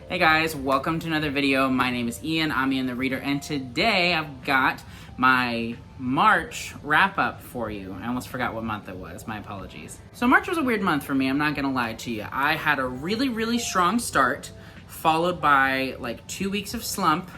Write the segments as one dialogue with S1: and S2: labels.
S1: Hey guys, welcome to another video. My name is Ian, I'm Ian the Reader, and today I've got my March wrap-up for you. I almost forgot what month it was, my apologies. So March was a weird month for me, I'm not gonna lie to you. I had a really strong start, followed by like 2 weeks of slump,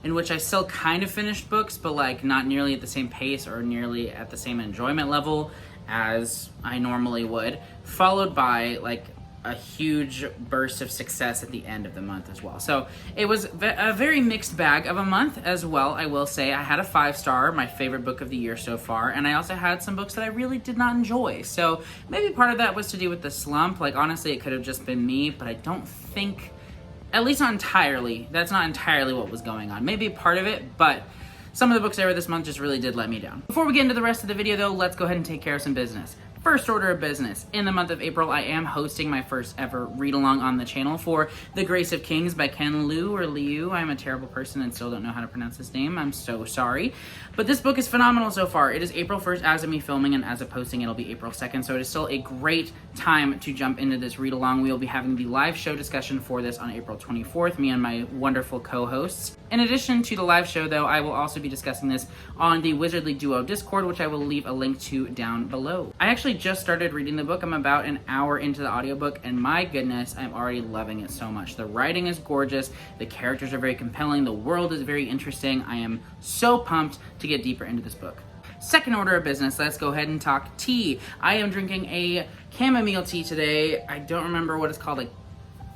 S1: in which I still kind of finished books, but like not nearly at the same pace or nearly at the same enjoyment level as I normally would, followed by like a huge burst of success at the end of the month as well. So it was a very mixed bag of a month as well, I will say. I had a 5-star, my favorite book of the year so far, and I also had some books that I really did not enjoy. So maybe part of that was to do with the slump. Like honestly, it could have just been me, but I don't think, at least not entirely, that's not entirely what was going on. Maybe part of it, but some of the books I read this month just really did let me down. Before we get into the rest of the video though, let's go ahead and take care of some business. First order of business, in the month of April, I am hosting my first ever read-along on the channel for The Grace of Kings by Ken Liu, or Liu. I'm a terrible person and still don't know how to pronounce his name. I'm so sorry. But this book is phenomenal so far. It is April 1st as of me filming, and as of posting, it'll be April 2nd, so it is still a great time to jump into this read-along. We will be having the live show discussion for this on April 24th, me and my wonderful co-hosts. In addition to the live show, though, I will also be discussing this on the Wizardly Duo Discord, which I will leave a link to down below. I actually just started reading the book. I'm about an hour into the audiobook, and my goodness, I'm already loving it so much. The writing is gorgeous, the characters are very compelling, the world is very interesting. I am so pumped to get deeper into this book. Second order of business, let's go ahead and talk tea. I am drinking a chamomile tea today. I don't remember what it's called, like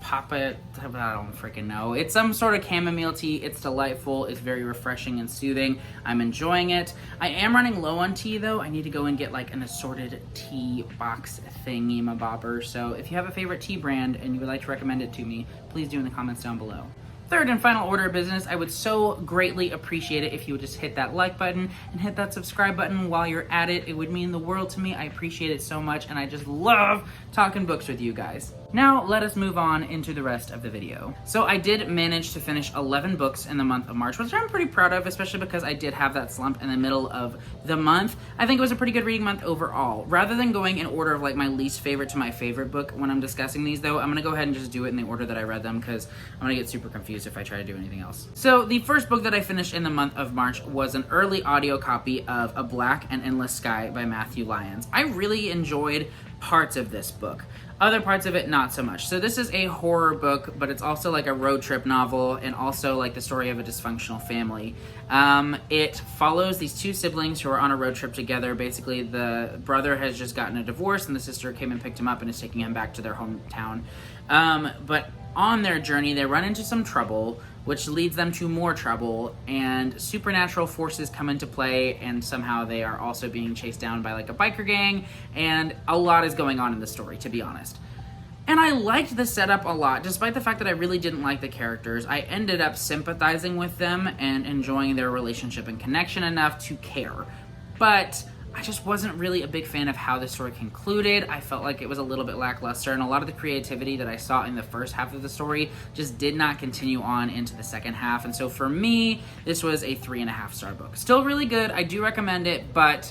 S1: Papa, I don't freaking know. It's some sort of chamomile tea. It's delightful. It's very refreshing and soothing. I'm enjoying it. I am running low on tea though. I need to go and get like an assorted tea box thingy-mabobber. So if you have a favorite tea brand and you would like to recommend it to me, please do in the comments down below. Third and final order of business, I would so greatly appreciate it if you would just hit that like button and hit that subscribe button while you're at it. It would mean the world to me. I appreciate it so much, and I just love talking books with you guys. Now, let us move on into the rest of the video. So I did manage to finish 11 books in the month of March, which I'm pretty proud of, especially because I did have that slump in the middle of the month. I think it was a pretty good reading month overall. Rather than going in order of like my least favorite to my favorite book when I'm discussing these though, I'm gonna go ahead and just do it in the order that I read them because I'm gonna get super confused if I try to do anything else. So the first book that I finished in the month of March was an early audio copy of A Black and Endless Sky by Matthew Lyons. I really enjoyed parts of this book. Other parts of it, not so much. So this is a horror book, but it's also like a road trip novel and also like the story of a dysfunctional family. It follows these two siblings who are on a road trip together. Basically, the brother has just gotten a divorce and the sister came and picked him up and is taking him back to their hometown. But on their journey, they run into some trouble, which leads them to more trouble, and supernatural forces come into play, and somehow they are also being chased down by like a biker gang, and a lot is going on in the story, to be honest. And I liked the setup a lot, despite the fact that I really didn't like the characters. I ended up sympathizing with them and enjoying their relationship and connection enough to care. But I just wasn't really a big fan of how the story concluded. I felt like it was a little bit lackluster, and a lot of the creativity that I saw in the first half of the story just did not continue on into the second half. And so for me, this was a 3.5-star book. Still really good, I do recommend it, but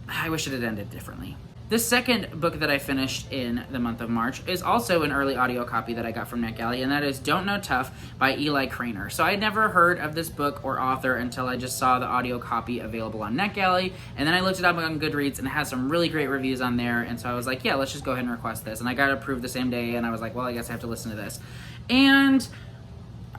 S1: I wish it had ended differently. The second book that I finished in the month of March is also an early audio copy that I got from NetGalley, and that is Don't Know Tough by Eli Craner. So I had never heard of this book or author until I just saw the audio copy available on NetGalley, and then I looked it up on Goodreads, and it has some really great reviews on there, and so I was like, yeah, let's just go ahead and request this. And I got it approved the same day, and I was like, well, I guess I have to listen to this. And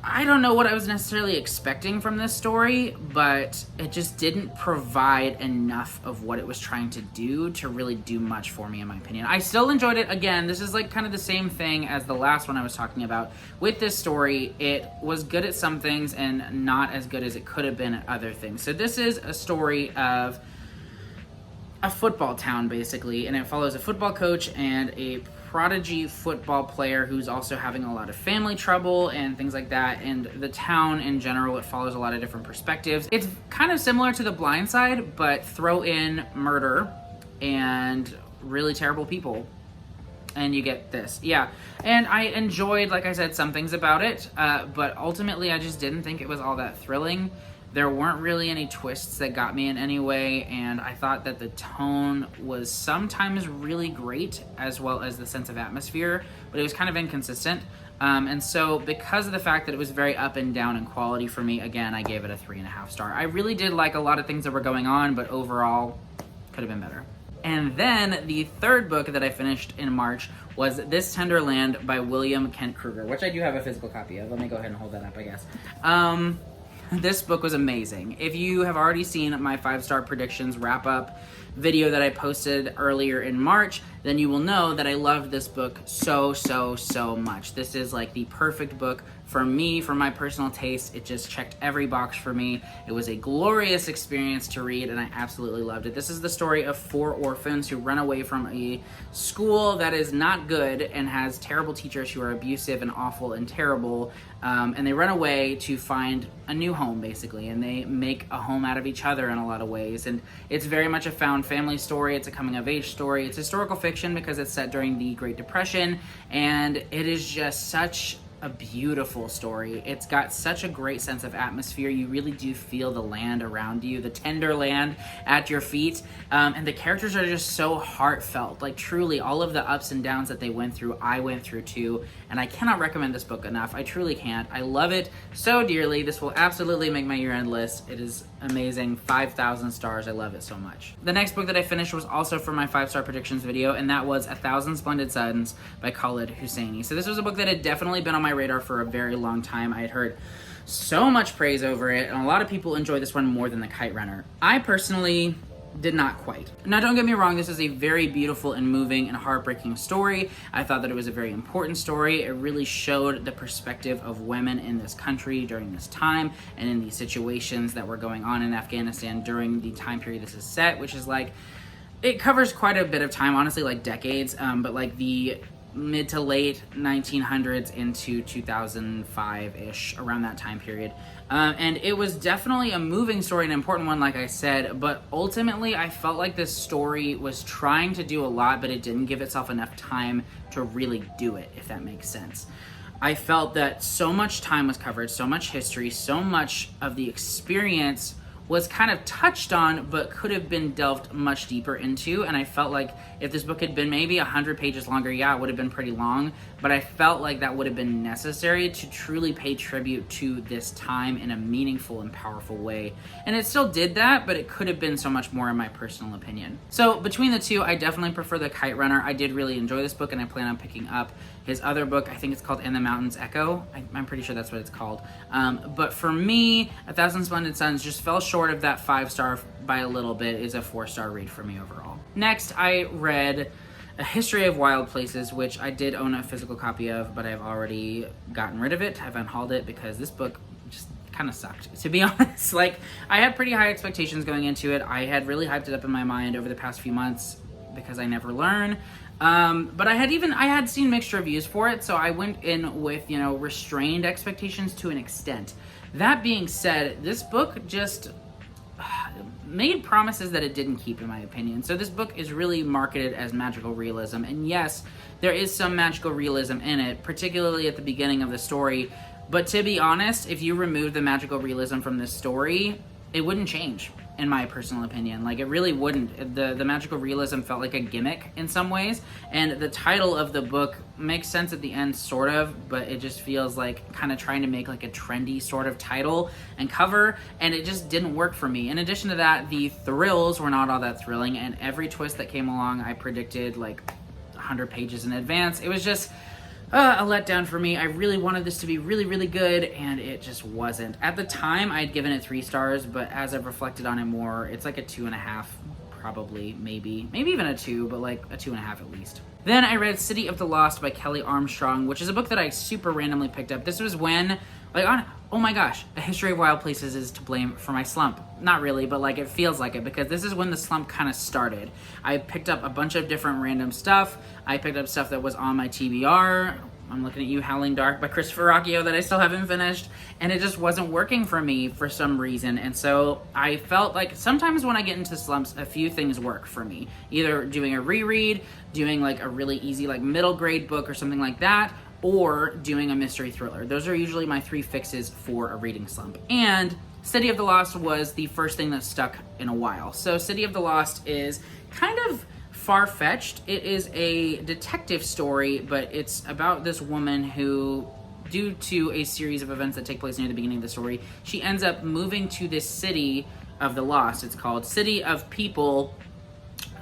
S1: I don't know what I was necessarily expecting from this story, but it just didn't provide enough of what it was trying to do to really do much for me, in my opinion. I still enjoyed it. Again, this is like kind of the same thing as the last one I was talking about. With this story, it was good at some things and not as good as it could have been at other things. So this is a story of a football town, basically, and it follows a football coach and a prodigy football player who's also having a lot of family trouble and things like that, and the town in general, it follows a lot of different perspectives. It's kind of similar to The Blind Side, but throw in murder and really terrible people, and you get this. Yeah, and I enjoyed, like I said, some things about it, but ultimately I just didn't think it was all that thrilling. There weren't really any twists that got me in any way, and I thought that the tone was sometimes really great, as well as the sense of atmosphere, but it was kind of inconsistent. And so because of the fact that it was very up and down in quality for me, again, I gave it a 3.5 star. I really did like a lot of things that were going on, but overall, could have been better. And then the third book that I finished in March was This Tender Land by William Kent Kruger, which I do have a physical copy of. Let me go ahead and hold that up, I guess. This book was amazing. If you have already seen my 5-star predictions wrap-up video that I posted earlier in March, then you will know that I loved this book so much. This is like the perfect book for me, for my personal taste. It just checked every box for me. It was a glorious experience to read, and I absolutely loved it. This is the story of 4 orphans who run away from a school that is not good and has terrible teachers who are abusive and awful and terrible, and they run away to find a new home, basically, and they make a home out of each other in a lot of ways. And it's very much a found family story. It's a coming-of-age story. It's historical fiction because it's set during the Great Depression, and it is just such a beautiful story. It's got such a great sense of atmosphere. You really do feel the land around you, the tender land at your feet, and the characters are just so heartfelt. Like, truly, all of the ups and downs that they went through, I went through too, and I cannot recommend this book enough. I truly can't. I love it so dearly. This will absolutely make my year-end list. It is amazing. 5,000 stars. I love it so much. The next book that I finished was also for my 5-star predictions video, and that was 1,000 Splendid Suns by Khaled Hosseini. So this was a book that had definitely been on my radar for a very long time. I had heard so much praise over it, and a lot of people enjoy this one more than The Kite Runner. I personally did not quite. Now, don't get me wrong, this is a very beautiful and moving and heartbreaking story. I thought that it was a very important story. It really showed the perspective of women in this country during this time and in these situations that were going on in Afghanistan during the time period this is set, which is like, it covers quite a bit of time, honestly, like decades, but like the mid to late 1900s into 2005-ish, around that time period. And it was definitely a moving story, an important one, like I said, but ultimately I felt like this story was trying to do a lot, but it didn't give itself enough time to really do it, if that makes sense. I felt that so much time was covered, so much history, so much of the experience was kind of touched on, but could have been delved much deeper into. And I felt like if this book had been maybe 100 pages longer, yeah, it would have been pretty long, but I felt like that would have been necessary to truly pay tribute to this time in a meaningful and powerful way. And it still did that, but it could have been so much more in my personal opinion. So between the two, I definitely prefer The Kite Runner. I did really enjoy this book, and I plan on picking up his other book. I think it's called In the Mountains Echo. I'm pretty sure that's what it's called. But for me, 1,000 Splendid Suns just fell short of that 5-star by a little bit. Is a 4-star read for me overall. Next, I read A History of Wild Places, which I did own a physical copy of, but I've already gotten rid of it. I've unhauled it because this book just kind of sucked, to be honest. Like, I had pretty high expectations going into it. I had really hyped it up in my mind over the past few months because I never learn. But I had seen mixed reviews for it, so I went in with, restrained expectations to an extent. That being said, this book just made promises that it didn't keep, in my opinion. So this book is really marketed as magical realism, and yes, there is some magical realism in it, particularly at the beginning of the story, but to be honest, if you remove the magical realism from this story, it wouldn't change, in my personal opinion. Like, it really wouldn't. The magical realism felt like a gimmick in some ways, and the title of the book makes sense at the end, sort of, but it just feels like kind of trying to make like a trendy sort of title and cover, and it just didn't work for me. In addition to that, the thrills were not all that thrilling, and every twist that came along, I predicted like 100 pages in advance. It was just a letdown for me. I really wanted this to be really, really good, and it just wasn't. At the time, I had given it 3 stars, but as I've reflected on it more, it's like a 2.5, probably, maybe even a 2, but like a 2.5 at least. Then I read City of the Lost by Kelly Armstrong, which is a book that I super randomly picked up. This was when, oh my gosh, A History of Wild Places is to blame for my slump. Not really, but like it feels like it, because this is when the slump kind of started. I picked up a bunch of different random stuff. I picked up stuff that was on my TBR. I'm looking at you, Howling Dark by Christopher Rocchio, that I still haven't finished, and it just wasn't working for me for some reason. And so I felt like sometimes when I get into slumps, a few things work for me. Either doing a reread, doing like a really easy like middle grade book or something like that, or doing a mystery thriller. Those are usually my 3 fixes for a reading slump. And City of the Lost was the first thing that stuck in a while. So City of the Lost is kind of far-fetched. It is a detective story, but it's about this woman who, due to a series of events that take place near the beginning of the story, she ends up moving to this City of the Lost. It's called City of People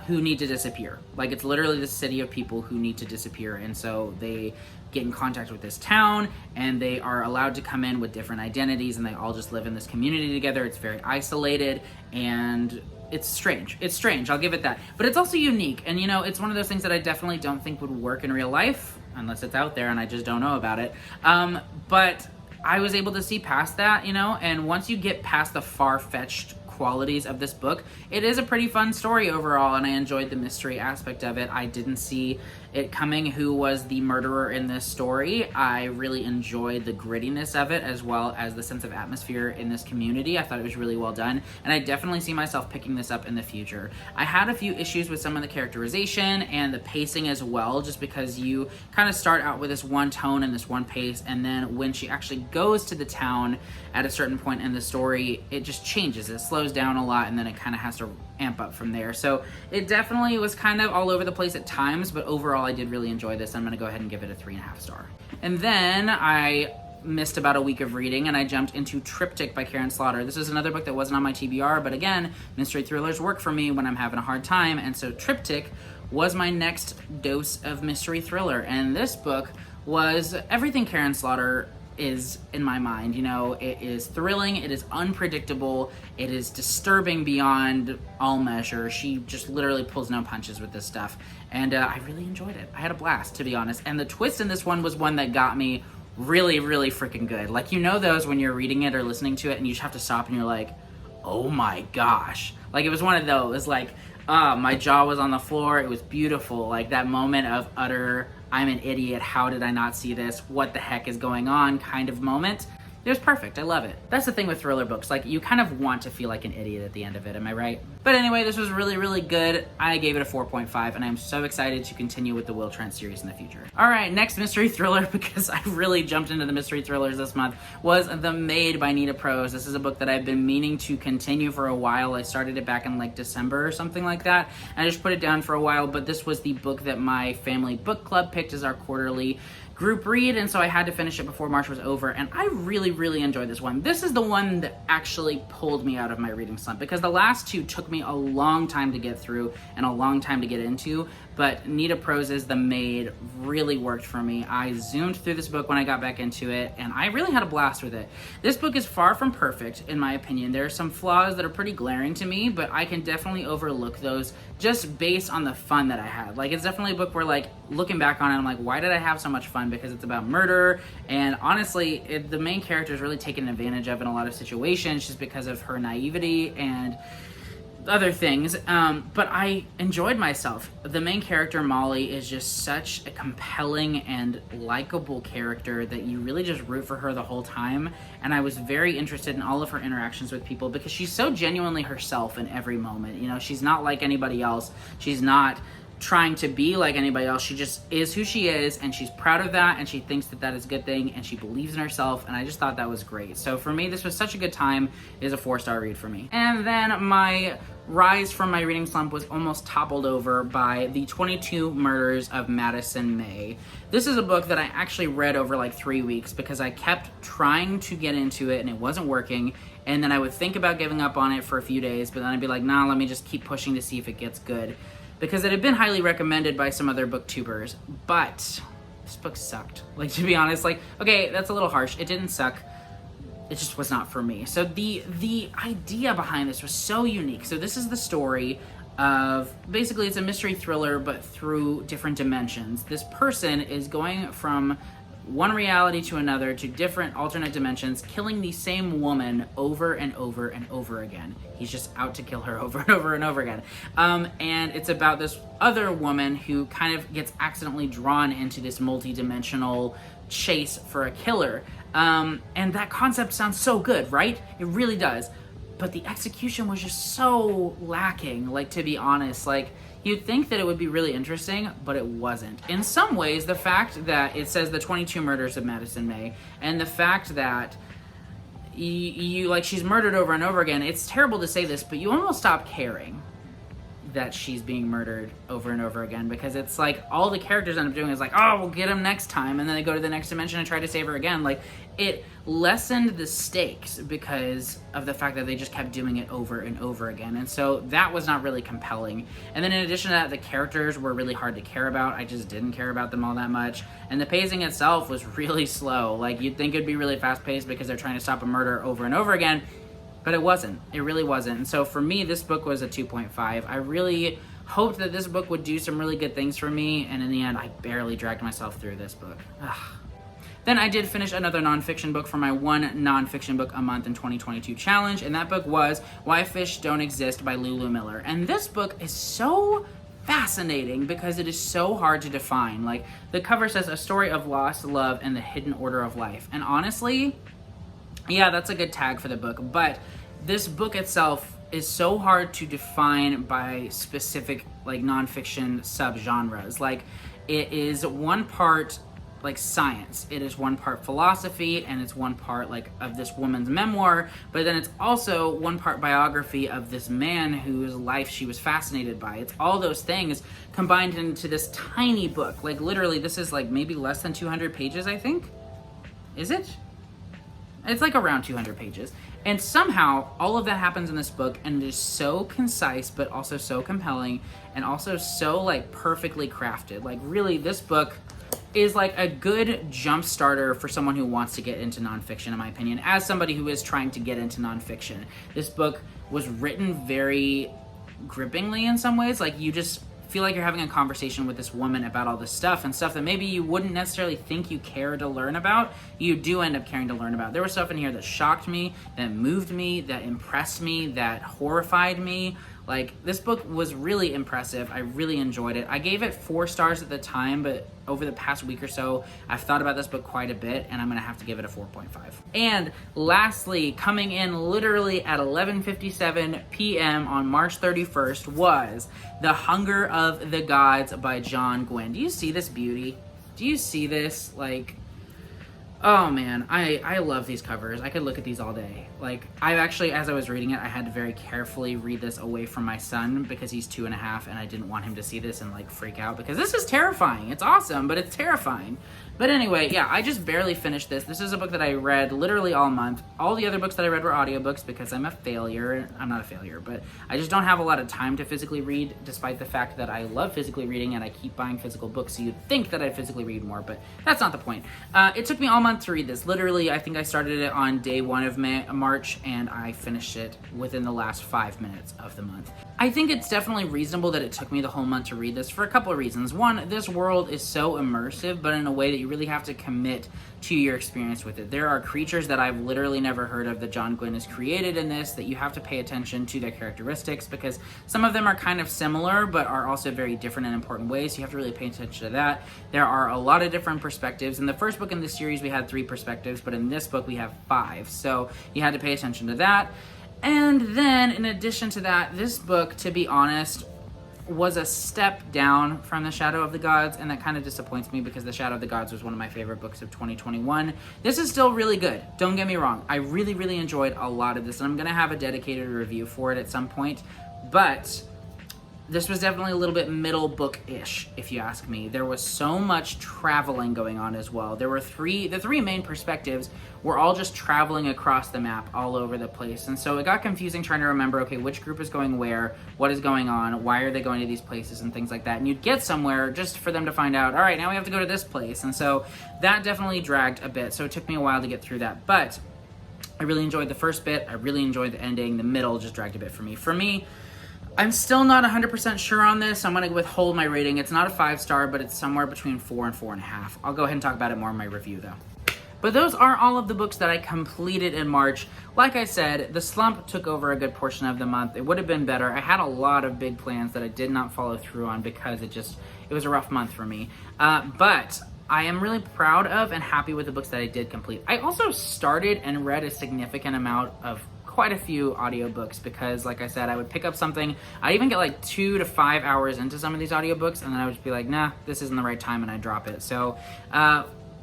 S1: Who Need to Disappear. Like, it's literally the city of people who need to disappear, and so they get in contact with this town, and they are allowed to come in with different identities, and they all just live in this community together. It's very isolated, and it's strange. It's strange, I'll give it that. But it's also unique, and you know, it's one of those things that I definitely don't think would work in real life, unless it's out there and I just don't know about it. But I was able to see past that, you know, and once you get past the far-fetched qualities of this book, it is a pretty fun story overall, and I enjoyed the mystery aspect of it. I didn't see it coming who was the murderer in this story. I really enjoyed the grittiness of it, as well as the sense of atmosphere in this community. I thought it was really well done, and I definitely see myself picking this up in the future. I had a few issues with some of the characterization and the pacing as well, just because you kind of start out with this one tone and this one pace, and then when she actually goes to the town at a certain point in the story, it just changes. It slows down a lot, and then it kind of has to amp up from there. So it definitely was kind of all over the place at times, but overall I did really enjoy this. I'm going to go ahead and give it a 3.5 star. And then I missed about a week of reading, and I jumped into Triptych by Karen Slaughter. This is another book that wasn't on my TBR, but again, mystery thrillers work for me when I'm having a hard time, and so Triptych was my next dose of mystery thriller. And this book was everything Karen Slaughter is in my mind. You know, it is thrilling, it is unpredictable, it is disturbing beyond all measure. She just literally pulls no punches with this stuff, and I really enjoyed it. I had a blast, to be honest, and the twist in this one was one that got me really, really freaking good. Like, you know those when you're reading it or listening to it and you just have to stop and you're like, oh my gosh. Like, it was one of those, like, my jaw was on the floor. It was beautiful. Like, that moment of utter, I'm an idiot, how did I not see this, what the heck is going on kind of moment. It was perfect. I love it. That's the thing with thriller books. Like, you kind of want to feel like an idiot at the end of it. Am I right? But anyway, this was really, really good. I gave it a 4.5, and I'm so excited to continue with the Will Trent series in the future. All right, next mystery thriller, because I really jumped into the mystery thrillers this month, was The Maid by Nita Prose. This is a book that I've been meaning to continue for a while. I started it back in like December or something like that, and I just put it down for a while, but this was the book that my family book club picked as our quarterly group read, and so I had to finish it before March was over, and I really, really enjoyed this one. This is the one that actually pulled me out of my reading slump, because the last two took me a long time to get through and a long time to get into, but Nita Prose's The Maid really worked for me. I zoomed through this book when I got back into it, and I really had a blast with it. This book is far from perfect, in my opinion. There are some flaws that are pretty glaring to me, but I can definitely overlook those just based on the fun that I had. Like, it's definitely a book where, like, looking back on it, I'm like, why did I have so much fun? Because it's about murder, and honestly, the main character is really taken advantage of in a lot of situations just because of her naivety and other things, but I enjoyed myself. The main character, Molly, is just such a compelling and likable character that you really just root for her the whole time, and I was very interested in all of her interactions with people because she's so genuinely herself in every moment. You know, she's not like anybody else. She's not trying to be like anybody else. She just is who she is, and she's proud of that, and she thinks that that is a good thing, and she believes in herself, and I just thought that was great. So for me, this was such a good time. It is a 4-star read for me. And then my rise from my reading slump was almost toppled over by The 22 Murders of Madison May. This is a book that I actually read over like 3 weeks because I kept trying to get into it and it wasn't working, and then I would think about giving up on it for a few days, but then I'd be like, nah, let me just keep pushing to see if it gets good, because it had been highly recommended by some other booktubers, but this book sucked. Like, to be honest, like, okay, that's a little harsh. It didn't suck. It just was not for me. So the idea behind this was so unique. So this is the story of, basically it's a mystery thriller, but through different dimensions. This person is going from one reality to another, to different alternate dimensions, killing the same woman over and over and over again. He's just out to kill her over and over and over again. And it's about this other woman who kind of gets accidentally drawn into this multi-dimensional chase for a killer. And that concept sounds so good, right? It really does. But the execution was just so lacking, like, to be honest. Like, you'd think that it would be really interesting, but it wasn't. In some ways, the fact that it says The 22 Murders of Madison May, and the fact that you like, she's murdered over and over again. It's terrible to say this, but you almost stop caring that she's being murdered over and over again, because it's like all the characters end up doing is like, oh, we'll get him next time, and then they go to the next dimension and try to save her again. Like, it lessened the stakes because of the fact that they just kept doing it over and over again, and so that was not really compelling. And then in addition to that, the characters were really hard to care about. I just didn't care about them all that much, and the pacing itself was really slow. Like, you'd think it'd be really fast-paced because they're trying to stop a murder over and over again, but it wasn't. It really wasn't. And so for me, this book was a 2.5. I really hoped that this book would do some really good things for me, and in the end, I barely dragged myself through this book. Ugh. Then I did finish another nonfiction book for my one nonfiction book a month in 2022 challenge, and that book was Why Fish Don't Exist by Lulu Miller. And this book is so fascinating because it is so hard to define. Like, the cover says, a story of lost love and the hidden order of life. And honestly, yeah, that's a good tag for the book, but this book itself is so hard to define by specific, like, nonfiction subgenres. Like, it is one part like science, it is one part philosophy, and it's one part like of this woman's memoir, but then it's also one part biography of this man whose life she was fascinated by. It's all those things combined into this tiny book. Like, literally, this is like maybe less than 200 pages, I think. Is it? It's like around 200 pages. And somehow, all of that happens in this book, and it is so concise, but also so compelling, and also so, like, perfectly crafted. Like, really, this book is like a good jump starter for someone who wants to get into nonfiction, in my opinion. As somebody who is trying to get into nonfiction, this book was written very grippingly in some ways. Like, you just feel like you're having a conversation with this woman about all this stuff, and stuff that maybe you wouldn't necessarily think you care to learn about, you do end up caring to learn about. There was stuff in here that shocked me, that moved me, that impressed me, that horrified me. Like, this book was really impressive. I really enjoyed it. I gave it 4 stars at the time, but over the past week or so, I've thought about this book quite a bit, and I'm gonna have to give it a 4.5. And lastly, coming in literally at 11:57 p.m. on March 31st was The Hunger of the Gods by John Gwynne. Do you see this beauty? Do you see this? Like, oh man, I love these covers. I could look at these all day. Like, I actually, as I was reading it, I had to very carefully read this away from my son because he's 2.5, and I didn't want him to see this and like freak out, because this is terrifying. It's awesome, but it's terrifying. But anyway, yeah, I just barely finished this. This is a book that I read literally all month. All the other books that I read were audiobooks because I'm a failure. I'm not a failure, but I just don't have a lot of time to physically read, despite the fact that I love physically reading and I keep buying physical books, so you'd think that I'd physically read more, but that's not the point. It took me all month to read this. Literally, I think I started it on day 1 of March, and I finished it within the last 5 minutes of the month. I think it's definitely reasonable that it took me the whole month to read this for a couple of reasons. One, this world is so immersive, but in a way that you really have to commit to your experience with it. There are creatures that I've literally never heard of that John Gwynne has created in this, that you have to pay attention to their characteristics, because some of them are kind of similar, but are also very different in important ways, so you have to really pay attention to that. There are a lot of different perspectives. In the first book in this series, we had 3 perspectives, but in this book, we have 5, so you had to pay attention to that. And then, in addition to that, this book, to be honest, was a step down from The Shadow of the Gods, and that kind of disappoints me because The Shadow of the Gods was one of my favorite books of 2021. This is still really good. Don't get me wrong. I really, really enjoyed a lot of this, and I'm going to have a dedicated review for it at some point, but this was definitely a little bit middle book-ish, if you ask me. There was so much traveling going on as well. There were the three main perspectives were all just traveling across the map all over the place. And so it got confusing trying to remember, okay, which group is going where, what is going on, why are they going to these places, and things like that. And you'd get somewhere just for them to find out, all right, now we have to go to this place. And so that definitely dragged a bit. So it took me a while to get through that. But I really enjoyed the first bit. I really enjoyed the ending. The middle just dragged a bit for me. For me, I'm still not 100% sure on this. I'm going to withhold my rating. It's not a 5-star, but it's somewhere between 4 and 4.5. I'll go ahead and talk about it more in my review, though. But those are all of the books that I completed in March. Like I said, the slump took over a good portion of the month. It would have been better. I had a lot of big plans that I did not follow through on because it was a rough month for me. But I am really proud of and happy with the books that I did complete. I also started and read a significant amount of quite a few audiobooks because, like I said, I would pick up something. I'd even get like 2 to 5 hours into some of these audiobooks, and then I would just be like, nah, this isn't the right time, and I'd drop it. So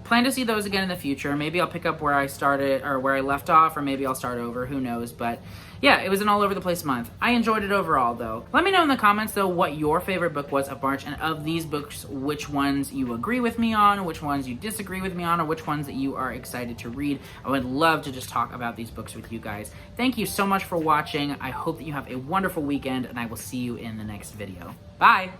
S1: plan to see those again in the future. Maybe I'll pick up where I started or where I left off, or maybe I'll start over, who knows. But yeah, it was an all over the place month. I enjoyed it overall though. Let me know in the comments though what your favorite book was of March, and of these books, which ones you agree with me on, which ones you disagree with me on, or which ones that you are excited to read. I would love to just talk about these books with you guys. Thank you so much for watching. I hope that you have a wonderful weekend, and I will see you in the next video. Bye!